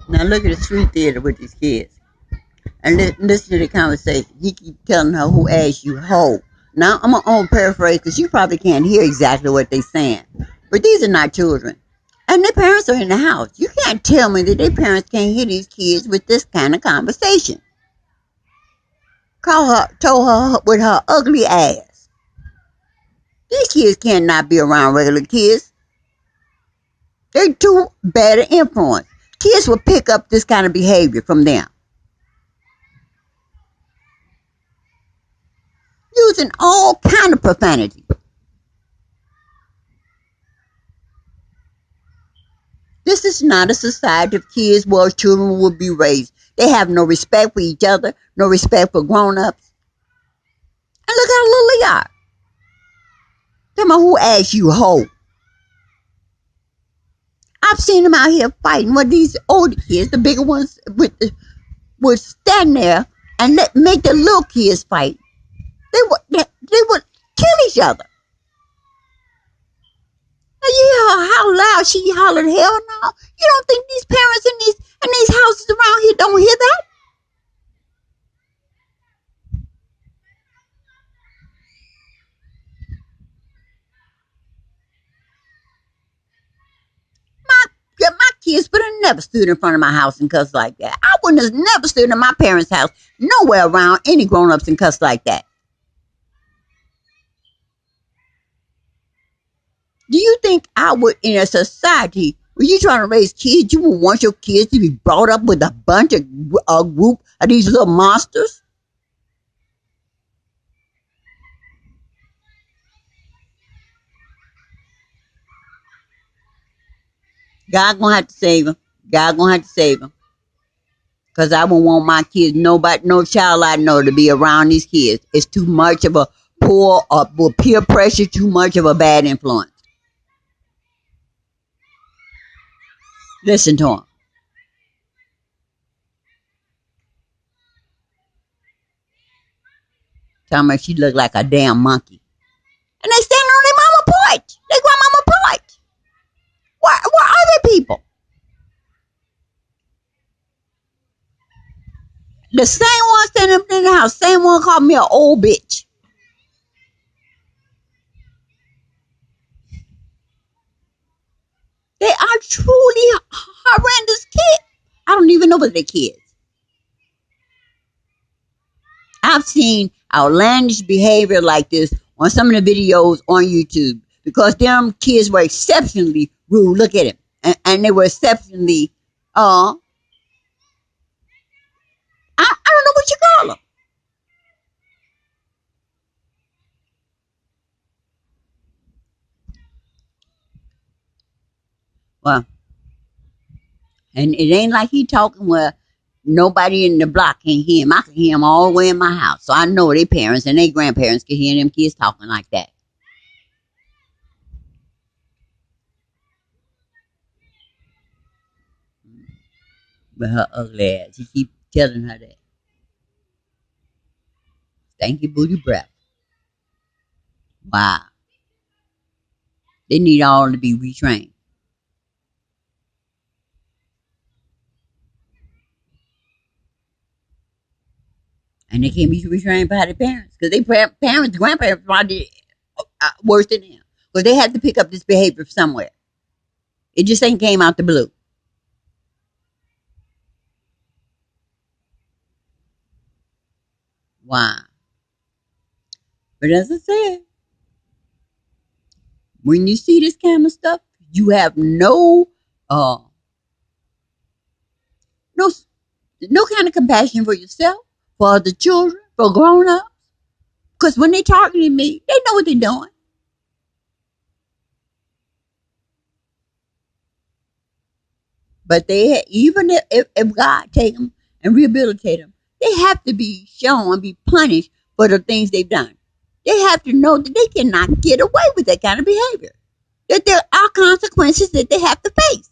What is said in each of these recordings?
Now look at the street theater with these kids. And listen to the conversation. He keep telling her, who asked you, ho. Now, I'm going to paraphrase because you probably can't hear exactly what they're saying. But these are not children. And their parents are in the house. You can't tell me that their parents can't hear these kids with this kind of conversation. Told her with her ugly ass. These kids cannot be around regular kids. They're too bad an influence. Kids will pick up this kind of behavior from them. Using all kind of profanity. This is not a society of kids where children will be raised. They have no respect for each other, no respect for grown-ups. And look how little they are. Tell me, who asked you, ho? I've seen them out here fighting with these older kids, the bigger ones would stand there and make the little kids fight. They would kill each other. And you hear how loud she hollered, hell no. You don't think these parents in these houses around here don't hear that? My kids would have never stood in front of my house and cussed like that. I wouldn't have never stood in my parents' house, nowhere around any grown-ups and cussed like that. Do you think I would, in a society where you're trying to raise kids, you would want your kids to be brought up with a bunch of a group of these little monsters? God gonna have to save them. God gonna have to save them. Because I wouldn't want my kids, no child I know to be around these kids. It's too much of a peer pressure, too much of a bad influence. Listen to him. Tell me she looked like a damn monkey. And they standing on their mama porch. Their grandmama porch. Where are they people? The same one standing up in the house, same one called me an old bitch. They are truly horrendous kids. I don't even know what they're kids. I've seen outlandish behavior like this on some of the videos on YouTube because them kids were exceptionally rude. Look at them. And they were exceptionally, I don't know what you call them. Well, and it ain't like he talking where nobody in the block can hear him. I can hear him all the way in my house. So I know their parents and their grandparents can hear them kids talking like that. But her ugly ass, he keep telling her that. Stanky booty breath. Wow. They need all to be retrained. And they can't be retrained by their parents. Because their parents, grandparents probably worse than them. Because they had to pick up this behavior somewhere. It just ain't came out the blue. Wow. But as I said, when you see this kind of stuff, you have no kind of compassion for yourself, for the children, for grown ups. Because when they talking to me, they know what they're doing. But they, even if God take them and rehabilitate them, they have to be shown and be punished for the things they've done. They have to know that they cannot get away with that kind of behavior. That there are consequences that they have to face.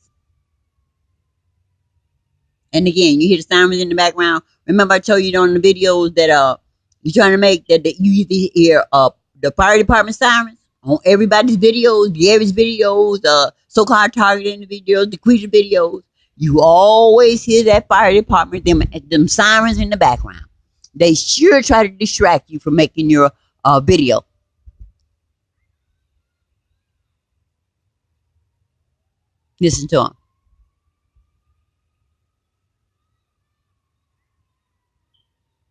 And again, you hear the sirens in the background. Remember I told you on the videos that you're trying to make that you either hear the fire department sirens on everybody's videos, Gary's videos, so-called targeting videos, the Queasy videos. You always hear that fire department, them sirens in the background. They sure try to distract you from making your video. Listen to them.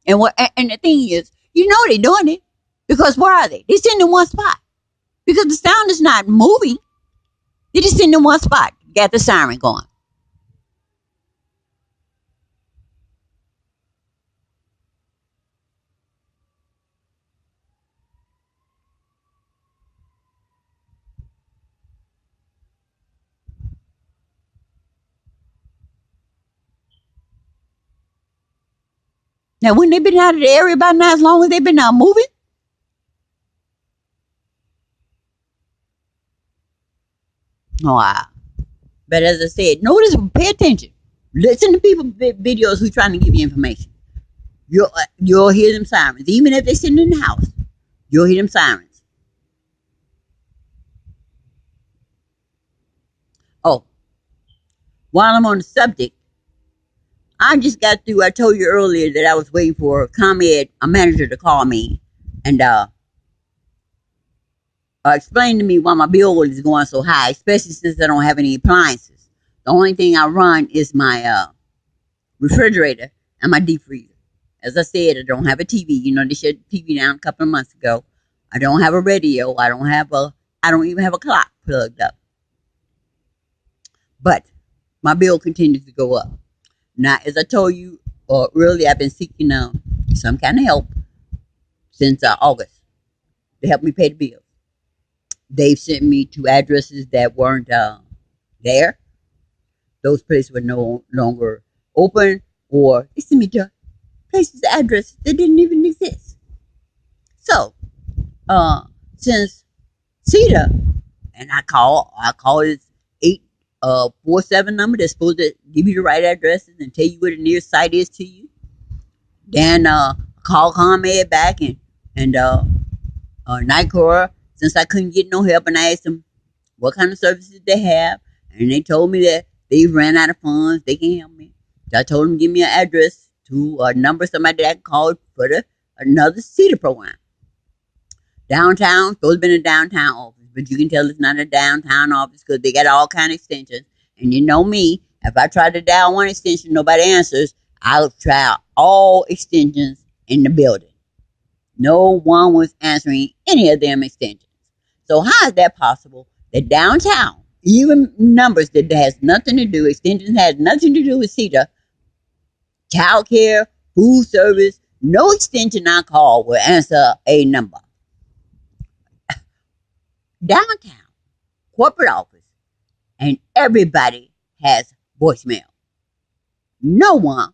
And the thing is, you know they're doing it because where are they? They're sitting in one spot because the sound is not moving. They're just sitting in one spot. Got the siren going. Now, when they've been out of the area by now, as long as they've been out moving. Oh, wow. But as I said, notice, pay attention. Listen to people videos who are trying to give you information. You'll hear them sirens. Even if they're sitting in the house, you'll hear them sirens. Oh, while I'm on the subject, I just got through. I told you earlier that I was waiting for ComEd, a manager, to call me and explain to me why my bill is going so high, especially since I don't have any appliances. The only thing I run is my refrigerator and my deep freezer. As I said, I don't have a TV. You know, they shut the TV down a couple of months ago. I don't have a radio. I don't even have a clock plugged up. But my bill continues to go up. Now, as I told you earlier, I've been seeking some kind of help since August to help me pay the bill. They've sent me to addresses that weren't there. Those places were no longer open, or they sent me to places, addresses that didn't even exist. So, since CETA, and I call this 847 number that's supposed to give you the right addresses and tell you where the nearest site is to you. Then call ComEd back and NICOR, since I couldn't get no help, and I asked them what kind of services they have, and they told me that they ran out of funds. They can't help me. So I told them to give me an address to a number somebody that I could call for another CETA program. Downtown, supposed to be in a downtown office, but you can tell it's not a downtown office because they got all kind of extensions. And you know me, if I try to dial one extension, nobody answers, I'll try all extensions in the building. No one was answering any of them extensions. So how is that possible that downtown, even numbers that has nothing to do, extensions has nothing to do with CETA, child care, food service, no extension I call will answer a number. Downtown, corporate office, and everybody has voicemail. No one.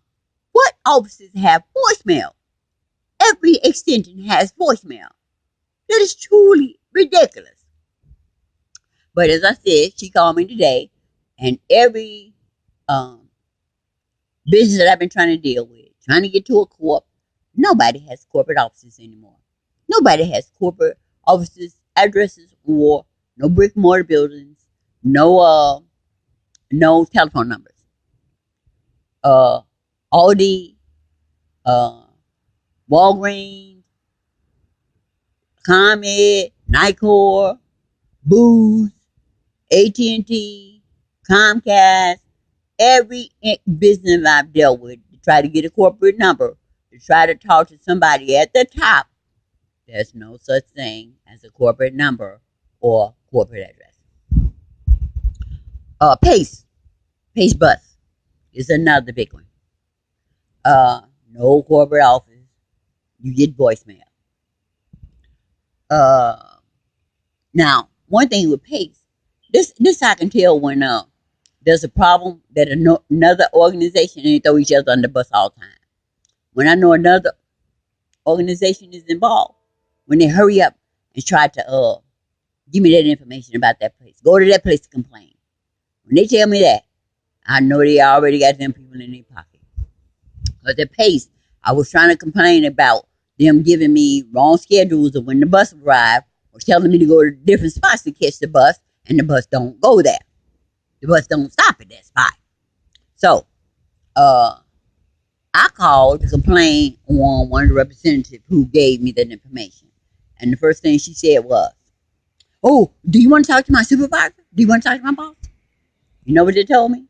What offices have voicemail? Every extension has voicemail. That is truly ridiculous. But as I said, she called me today, and every business that I've been trying to deal with, trying to get to a corp, nobody has corporate offices anymore. Nobody has corporate offices, addresses, or no brick and mortar buildings, no telephone numbers. Aldi, Walgreens, ComEd, NICOR, Booz, AT&T, Comcast, every business I've dealt with to try to get a corporate number, to try to talk to somebody at the top, there's no such thing as a corporate number or corporate address. Pace Bus is another big one. No corporate office. You get voicemail. Now, one thing with Pace, this I can tell when there's a problem that another organization, and they throw each other under the bus all the time. When I know another organization is involved, when they hurry up and try to give me that information about that place, go to that place to complain. When they tell me that, I know they already got them people in their pocket. Because at Pace, I was trying to complain about them giving me wrong schedules of when the bus arrived, or telling me to go to different spots to catch the bus, and the bus don't go there. The bus don't stop at that spot. So, I called to complain on one of the representatives who gave me that information. And the first thing she said was, "Oh, do you want to talk to my supervisor? Do you want to talk to my boss?" You know what they told me?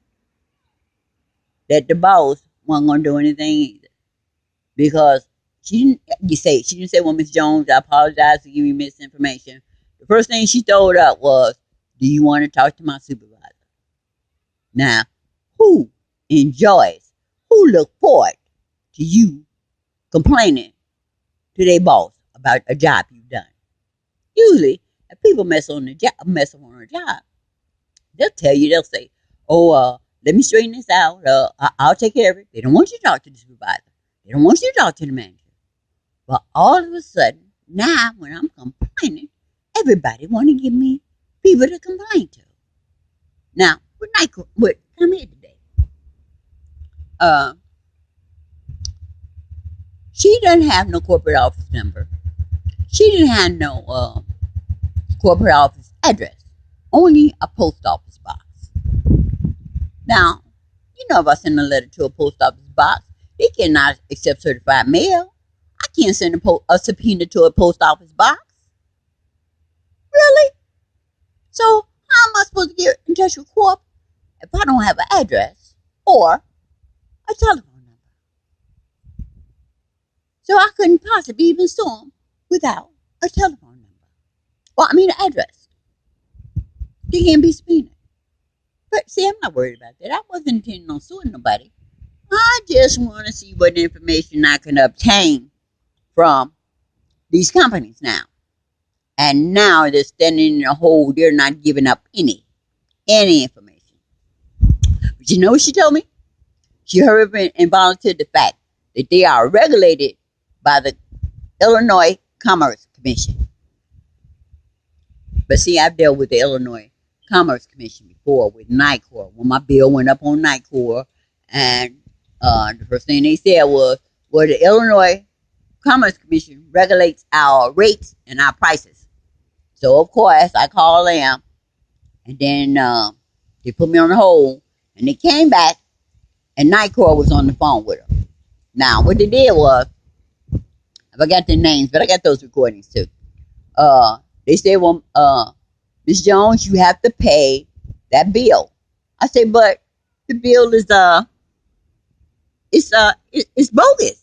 That the boss wasn't going to do anything either. Because she didn't say, "Well, Miss Jones, I apologize for giving you misinformation." The first thing she told up was, "Do you want to talk to my supervisor?" Now, who enjoys, who look forward to you complaining to their boss about a job you've done? Usually, if people mess up on a job, they'll tell you, they'll say, "Oh, let me straighten this out. I'll take care of it." They don't want you to talk to the supervisor. They don't want you to talk to the manager. But all of a sudden, now when I'm complaining, everybody want to give me people to complain to. Now, come here today. Uh, she doesn't have no corporate office number. She didn't have no corporate office address. Only a post office box. Now, you know, if I send a letter to a post office box, they cannot accept certified mail. I can't send a subpoena to a post office box. Really? So how am I supposed to get in touch with Corp if I don't have an address or a telephone number? So I couldn't possibly even sue them without a telephone number. Well, I mean, an address. They can't be subpoenaed. But see, I'm not worried about that. I wasn't intending on suing nobody. I just want to see what information I can obtain from these companies now. And now they're standing in a hole. They're not giving up any information. But you know what she told me? She heard and volunteered the fact that they are regulated by the Illinois Commerce Commission. But see, I've dealt with the Illinois Commerce Commission before with NICOR. When my bill went up on NICOR, and the first thing they said was, "Well, the Illinois Commerce Commission regulates our rates and our prices." So, of course, I called them, and then they put me on hold, and they came back, and NICOR was on the phone with them. Now, what they did was, I got their names, but I got those recordings too. They said, "Well, Miss Jones, you have to pay that bill." I said, "But the bill is it's bogus.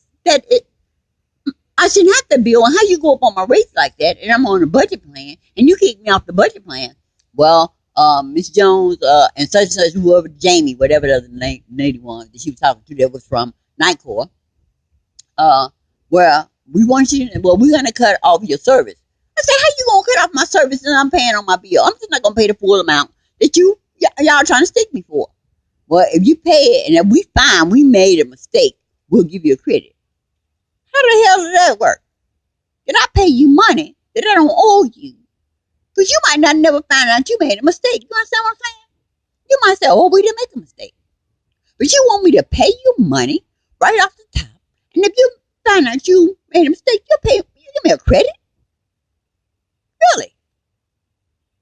I shouldn't have to bill. How you go up on my rates like that? And I'm on a budget plan, and you kick me off the budget plan." Well, Miss Jones, and such, whoever, Jamie, whatever the other lady was that she was talking to, that was from NICOR. Well, we're gonna cut off your service. I said, "How you gonna cut off my service and I'm paying on my bill? I'm just not gonna pay the full amount that y'all trying to stick me for." "Well, if you pay it and if we find we made a mistake, we'll give you a credit." How the hell does that work? Can I pay you money that I don't owe you? Because you might not never find out you made a mistake. You understand what I'm saying? You might say, "Oh, we didn't make a mistake." But you want me to pay you money right off the top. And if you find out you made a mistake, you give me a credit? Really?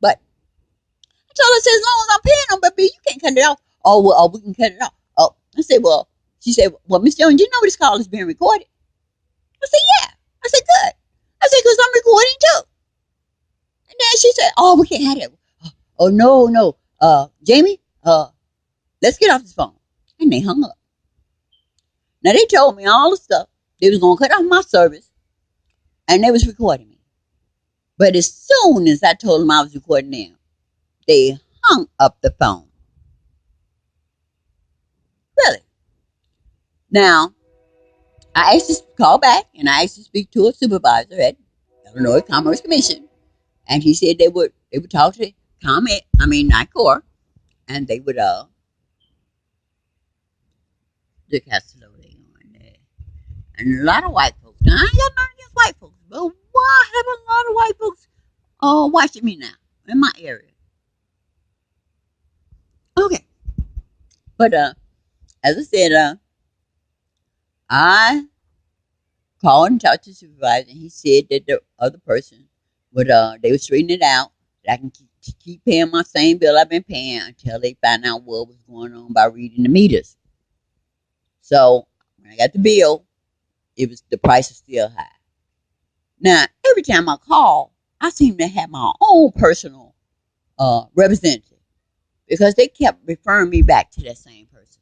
But I told her, I said, "As long as I'm paying them, but you can't cut it off." "Oh, well, we can cut it off." Oh, I said, she said, "Well, Miss Jones, you know this call is being recorded?" I said, "Yeah." I said, "Good." I said, "Because I'm recording too." And then she said, "Oh, we can't have that." "Oh, no. Jamie, let's get off this phone." And they hung up. Now, they told me all the stuff. They was going to cut off my service, and they was recording me. But as soon as I told them I was recording them, they hung up the phone. Really? Now, I asked to call back, and I asked to speak to a supervisor at Illinois Commerce Commission, and he said they would talk to NICOR, and they would look how slow they on there. And a lot of white folks. Now, I ain't got nothing against white folks, but why have a lot of white folks watching me now in my area? Okay, but as I said, I called and talked to the supervisor, and he said that the other person would they would straighten it out. That I can to keep paying my same bill I've been paying until they found out what was going on by reading the meters. So when I got the bill, the price was still high. Now every time I call, I seem to have my own personal representative because they kept referring me back to that same person.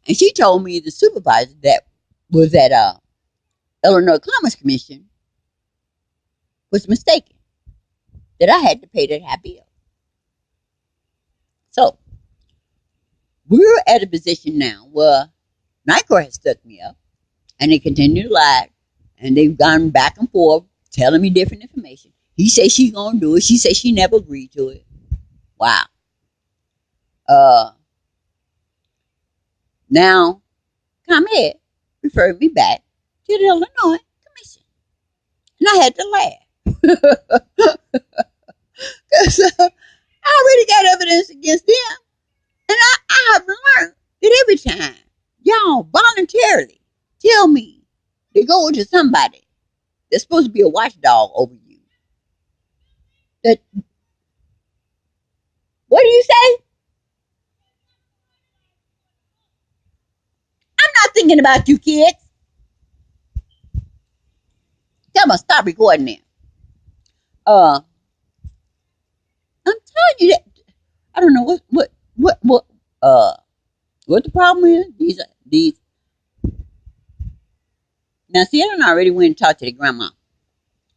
And she told me the supervisor that was at Illinois Commerce Commission was mistaken, that I had to pay that high bill. So we're at a position now where NICOR has stuck me up, and they continue to lie, and they've gone back and forth telling me different information. He says she's gonna do it. She says she never agreed to it. Wow. Now ComEd referred me back to the Illinois Commission, and I had to laugh because I already got evidence against them, and I have learned that every time y'all voluntarily tell me to go to somebody that's supposed to be a watchdog over you, that what do you say? I'm not thinking about you kids. Tell me, stop recording them. I'm telling you that I don't know what the problem is. These. Now, see, I done already went and talked to the grandma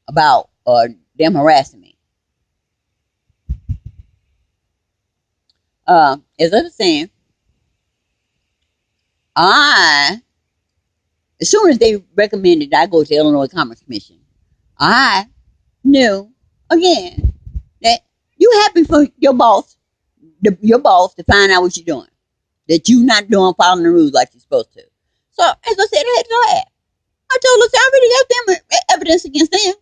about them harassing me. As I was saying, as soon as they recommended I go to the Illinois Commerce Commission, I knew again that you happy for your boss, to find out what you're doing, that you're not following the rules like you're supposed to. So, as I said, I had to laugh. I told her, I already got them evidence against them.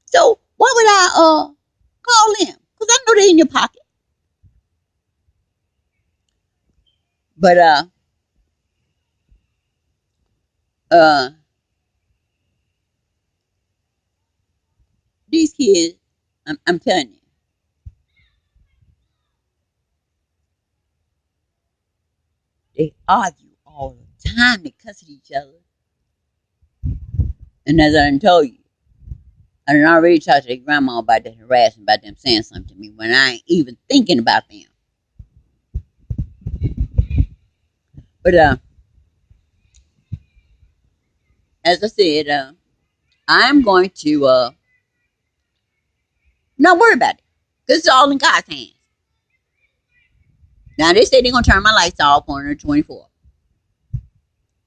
So why would I call them? Because I know they're in your pocket. But these kids, I'm telling you, they argue all the time. They cuss at each other. And as I done told you, I done already talked to their grandma about that harassment, about them saying something to me when I ain't even thinking about them. But as I said, I'm going to not worry about it, because it's all in God's hands. Now they say they're gonna turn my lights off on the 24th.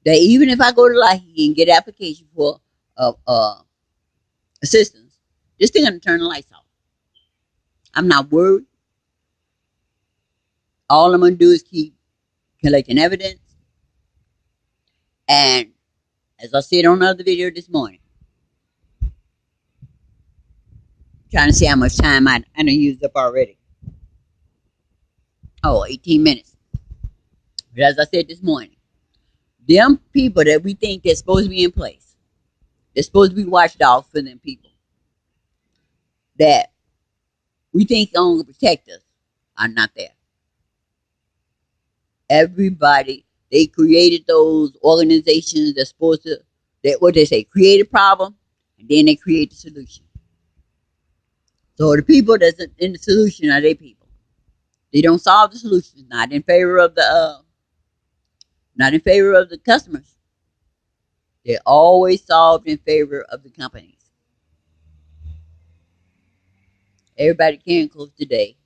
That even if I go to Lahey and get an application for assistance, they're still gonna turn the lights off. I'm not worried. All I'm gonna do is keep collecting evidence. And as I said on another video this morning, trying to see how much time I done used up already. 18 minutes. But as I said this morning, them people that we think they're supposed to be in place, they're supposed to be watchdogs for them people that we think are going to protect us, are not there. Everybody, they created those organizations that's supposed to, what they say, create a problem, and then they create the solution. So the people that's in the solution are their people. They don't solve the solution, not in favor of the customers. They're always solved in favor of the companies. Everybody can close today,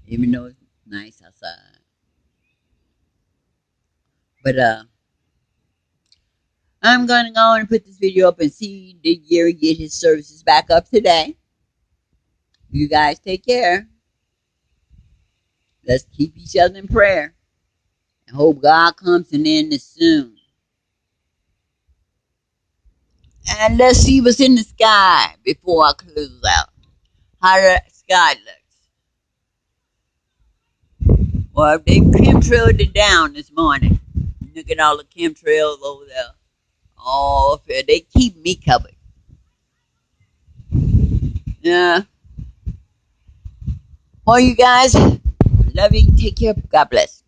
even though it's nice outside. But I'm going to go and put this video up and see did Gary get his services back up today. You guys take care. Let's keep each other in prayer and hope God comes to an end soon. And let's see what's in the sky before I close out. How the sky looks. Well, they chemtrailed it down this morning. Look at all the chemtrails over there. Oh, they keep me covered. Yeah. Well, you guys, love you. Take care. God bless.